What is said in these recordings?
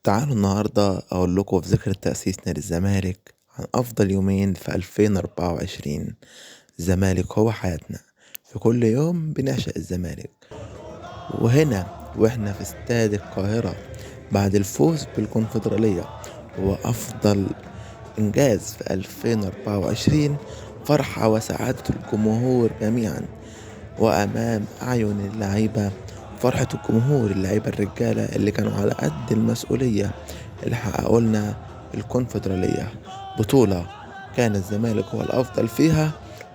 تعالوا النهاردة أقول لكم في ذكرى تأسيس نادي الزمالك عن أفضل يومين في 2024. الزمالك هو حياتنا، في كل يوم بنعشق الزمالك. وهنا وإحنا في استاد القاهرة بعد الفوز بالكونفدرالية، هو أفضل إنجاز في 2024. فرحة وسعادة الجمهور جميعا وأمام أعين اللعيبة. فرحة الجمهور اللعيبة الرجالة اللي كانوا على قد المسؤولية، اللي حققوا لنا الكونفدرالية، بطولة كان الزمالك هو الأفضل فيها،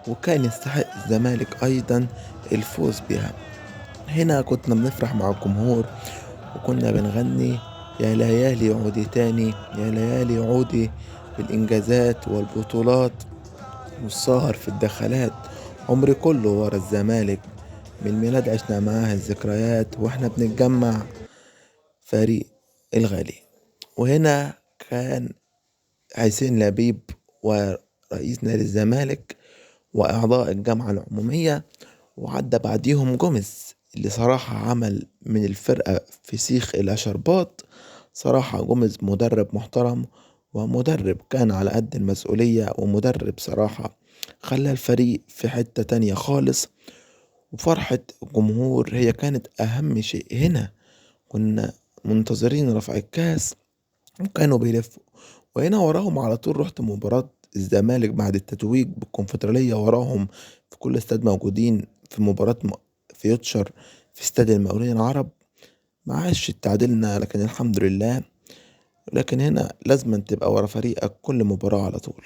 وكان يستحق الزمالك أيضا الفوز بها. هنا كنا بنفرح مع الجمهور وكنا بنغني: يا ليالي عودي تاني، يا ليالي عودي، بالإنجازات والبطولات والسهر في الدخلات. عمري كله ورا الزمالك، من الميلاد عشنا معاه الذكريات واحنا بنتجمع فريق الغالي. وهنا كان حسين لبيب ورئيس نادي الزمالك وأعضاء الجامعة العمومية، وعدى بعديهم جوميز اللي صراحة عمل من الفرقة فسيخ إلى شربات. صراحة جوميز مدرب محترم، ومدرب كان على قد المسؤولية، ومدرب صراحة خلى الفريق في حتة تانية خالص. وفرحة الجمهور هي كانت أهم شيء هنا. كنا منتظرين رفع الكاس وكانوا بيلفوا. وهنا وراهم على طول رحت مباراة الزمالك بعد التتويج بالكونفدرالية، وراهم في كل استاد موجودين في مباراة فيوتشر في استاد المقاولين العرب. معاش تعادلنا لكن الحمد لله. لكن هنا لازم تبقى ورا فريقك كل مباراة على طول.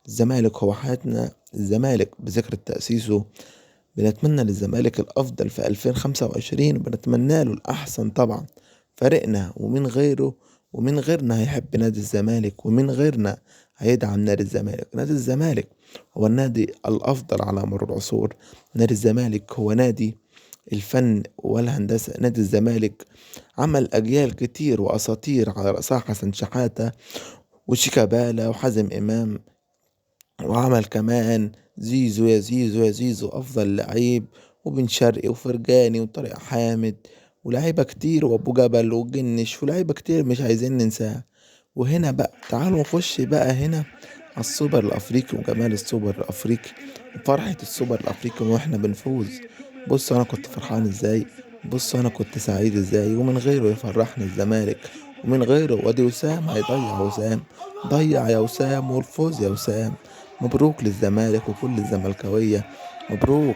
الزمالك هو حياتنا. الزمالك بذكرى تأسيسه بنتمنى للزمالك الأفضل في 2025، وبنتمنى له الأحسن طبعا. فريقنا ومن غيره ومن غيرنا هيحب نادي الزمالك، ومن غيرنا هيدعم نادي الزمالك. نادي الزمالك هو النادي الأفضل على مر العصور. نادي الزمالك هو نادي الفن والهندسة. نادي الزمالك عمل أجيال كتير وأساطير، على رأسها حسن شحاتة وشيكابالا وحازم إمام، وعمل كمان زيزو يا زيزو يا زيزو أفضل لعيب، وبن شرقي وفرجاني وطارق حامد ولاعيبة كتير وأبو جبل وجنش ولاعيبة كتير مش عايزين ننساها. وهنا بقى تعالوا نخش بقى هنا على السوبر الأفريقي وجمال السوبر الأفريقي وفرحة السوبر الأفريقي واحنا بنفوز. بص أنا كنت فرحان ازاي، بص أنا كنت سعيد ازاي، ومن غيره يفرحنا الزمالك، ومن غيره وادي وسام هيضيع وسام. ضيع يا وسام والفوز يا وسام. مبروك للزمالك وكل الزملكاوية، مبروك.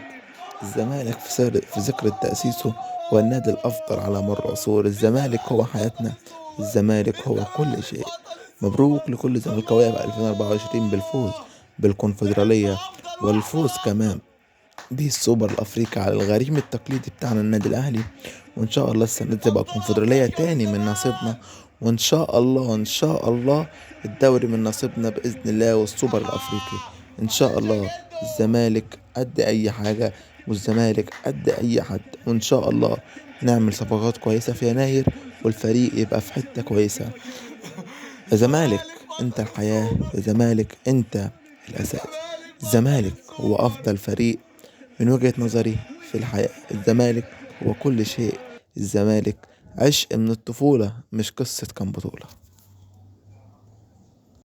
الزمالك في ذكرى تأسيسه هو النادي الأفضل على مر العصور. الزمالك هو حياتنا، الزمالك هو كل شيء. مبروك لكل زملكاوية ب 2024 بالفوز بالكونفدرالية، والفوز كمان بالسوبر الأفريقي على الغريم التقليدي بتاعنا النادي الأهلي. وإن شاء الله السنة دي تبقى كونفدرالية تاني من نصيبنا، وإن شاء الله إن شاء الله الدوري من نصيبنا بإذن الله، والسوبر الأفريقي إن شاء الله. الزمالك قد أي حاجة، والزمالك قد أي حد، وإن شاء الله نعمل صفقات كويسة في يناير والفريق يبقى في حتة كويسة. يا زمالك انت الحياة، يا زمالك انت الأساس. الزمالك هو أفضل فريق من وجهة نظري في الحياة. الزمالك هو كل شيء. الزمالك عشق من الطفولة، مش قصة كام بطولة.